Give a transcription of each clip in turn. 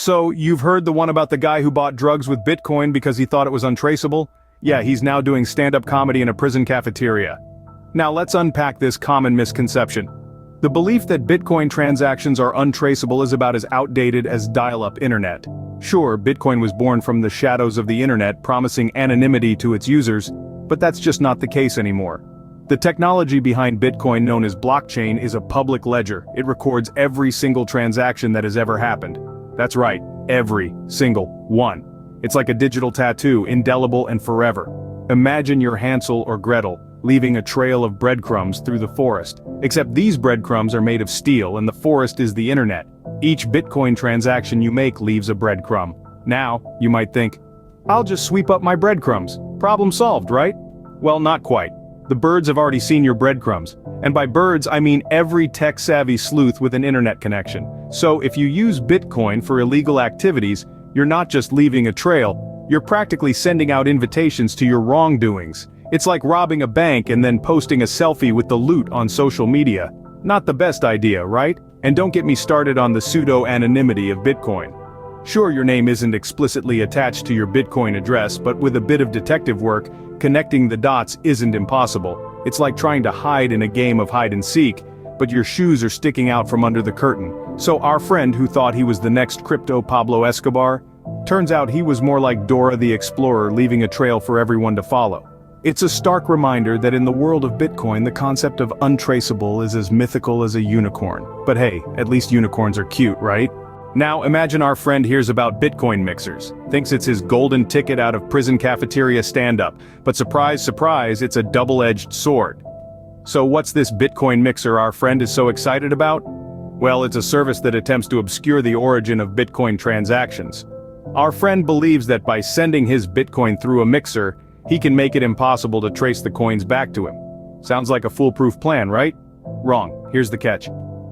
So, you've heard the one about the guy who bought drugs with Bitcoin because he thought it was untraceable? Yeah, he's now doing stand-up comedy in a prison cafeteria. Now let's unpack this common misconception. The belief that Bitcoin transactions are untraceable is about as outdated as dial-up internet. Sure, Bitcoin was born from the shadows of the internet promising anonymity to its users, but that's just not the case anymore. The technology behind Bitcoin, known as blockchain, is a public ledger. It records every single transaction that has ever happened. That's right, every single one. It's like a digital tattoo, indelible and forever. Imagine you're Hansel or Gretel, leaving a trail of breadcrumbs through the forest. Except these breadcrumbs are made of steel and the forest is the internet. Each Bitcoin transaction you make leaves a breadcrumb. Now, you might think, I'll just sweep up my breadcrumbs. Problem solved, right? Well, not quite. The birds have already seen your breadcrumbs. And by birds, I mean every tech-savvy sleuth with an internet connection. So if you use Bitcoin for illegal activities, you're not just leaving a trail, you're practically sending out invitations to your wrongdoings. It's like robbing a bank and then posting a selfie with the loot on social media. Not the best idea, right? And don't get me started on the pseudo-anonymity of Bitcoin. Sure, your name isn't explicitly attached to your Bitcoin address, but with a bit of detective work, connecting the dots isn't impossible. It's like trying to hide in a game of hide and seek, but your shoes are sticking out from under the curtain. So our friend who thought he was the next crypto Pablo Escobar, turns out he was more like Dora the Explorer, leaving a trail for everyone to follow. It's a stark reminder that in the world of Bitcoin, the concept of untraceable is as mythical as a unicorn. But hey, at least unicorns are cute, right? Now imagine our friend hears about Bitcoin mixers, thinks it's his golden ticket out of prison cafeteria stand-up, but surprise, surprise, it's a double-edged sword. So what's this Bitcoin mixer our friend is so excited about? Well, it's a service that attempts to obscure the origin of Bitcoin transactions. Our friend believes that by sending his Bitcoin through a mixer, he can make it impossible to trace the coins back to him. Sounds like a foolproof plan, right? Wrong. Here's the catch.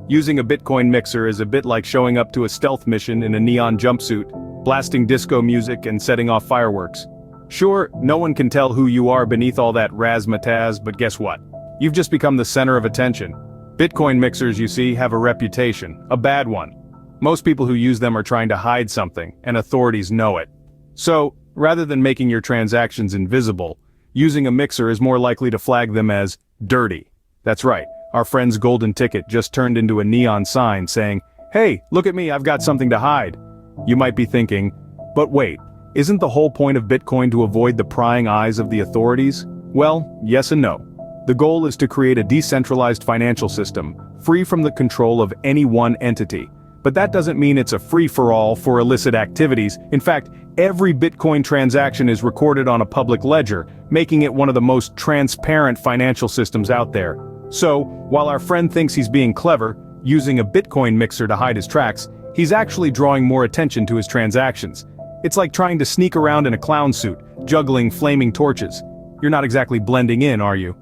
Using a Bitcoin mixer is a bit like showing up to a stealth mission in a neon jumpsuit, blasting disco music and setting off fireworks. Sure, no one can tell who you are beneath all that razzmatazz, but guess what? You've just become the center of attention. Bitcoin mixers, you see, have a reputation, a bad one. Most people who use them are trying to hide something, and authorities know it. So, rather than making your transactions invisible, using a mixer is more likely to flag them as dirty. That's right. Our friend's golden ticket just turned into a neon sign saying, "Hey, look at me, I've got something to hide." You might be thinking, but wait, isn't the whole point of Bitcoin to avoid the prying eyes of the authorities? Well, yes and no. The goal is to create a decentralized financial system, free from the control of any one entity. But that doesn't mean it's a free-for-all for illicit activities. In fact, every Bitcoin transaction is recorded on a public ledger, making it one of the most transparent financial systems out there. So, while our friend thinks he's being clever, using a Bitcoin mixer to hide his tracks, he's actually drawing more attention to his transactions. It's like trying to sneak around in a clown suit, juggling flaming torches. You're not exactly blending in, are you?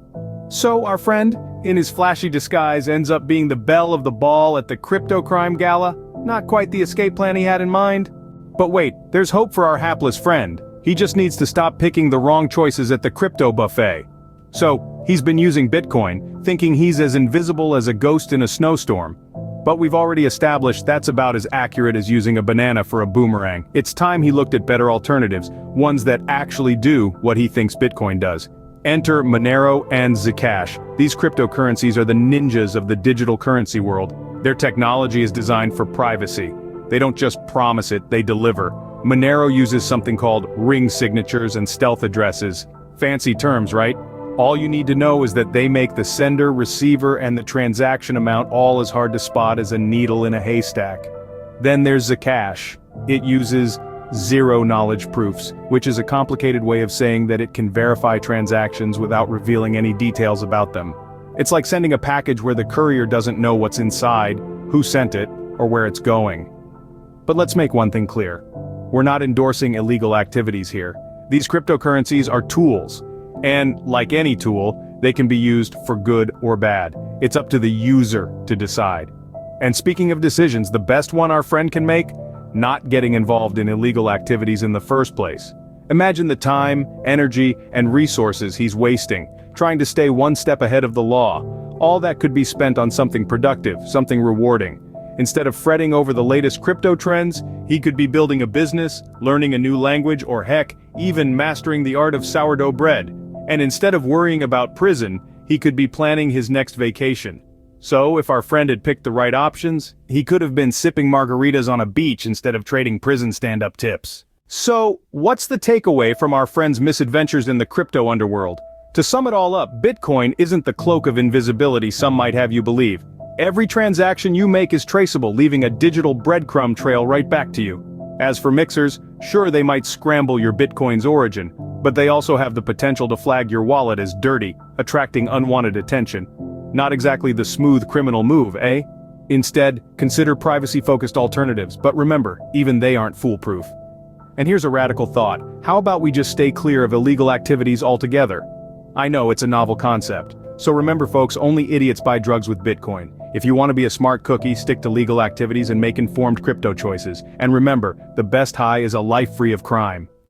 So our friend, in his flashy disguise, ends up being the belle of the ball at the crypto crime gala. Not quite the escape plan he had in mind. But wait, there's hope for our hapless friend. He just needs to stop picking the wrong choices at the crypto buffet. So, he's been using Bitcoin, thinking he's as invisible as a ghost in a snowstorm. But we've already established that's about as accurate as using a banana for a boomerang. It's time he looked at better alternatives, ones that actually do what he thinks Bitcoin does. Enter Monero and Zcash. These cryptocurrencies are the ninjas of the digital currency world. Their technology is designed for privacy. They don't just promise it, they deliver. Monero uses something called ring signatures and stealth addresses. Fancy terms, right? All you need to know is that they make the sender, receiver, and the transaction amount all as hard to spot as a needle in a haystack. Then there's Zcash. It uses zero-knowledge proofs, which is a complicated way of saying that it can verify transactions without revealing any details about them. It's like sending a package where the courier doesn't know what's inside, who sent it, or where it's going. But let's make one thing clear. We're not endorsing illegal activities here. These cryptocurrencies are tools. And, like any tool, they can be used for good or bad. It's up to the user to decide. And speaking of decisions, the best one our friend can make? Not getting involved in illegal activities in the first place. Imagine the time, energy, and resources he's wasting, trying to stay one step ahead of the law. All that could be spent on something productive, something rewarding. Instead of fretting over the latest crypto trends, he could be building a business, learning a new language, or heck, even mastering the art of sourdough bread. And instead of worrying about prison, he could be planning his next vacation. So, if our friend had picked the right options, he could have been sipping margaritas on a beach instead of trading prison stand-up tips. So, what's the takeaway from our friend's misadventures in the crypto underworld? To sum it all up, Bitcoin isn't the cloak of invisibility some might have you believe. Every transaction you make is traceable, leaving a digital breadcrumb trail right back to you. As for mixers, sure, they might scramble your Bitcoin's origin, but they also have the potential to flag your wallet as dirty, attracting unwanted attention. Not exactly the smooth criminal move, eh? Instead, consider privacy-focused alternatives, but remember, even they aren't foolproof. And here's a radical thought: how about we just stay clear of illegal activities altogether? I know it's a novel concept. So remember folks, only idiots buy drugs with Bitcoin. If you want to be a smart cookie, stick to legal activities and make informed crypto choices. And remember, the best high is a life free of crime.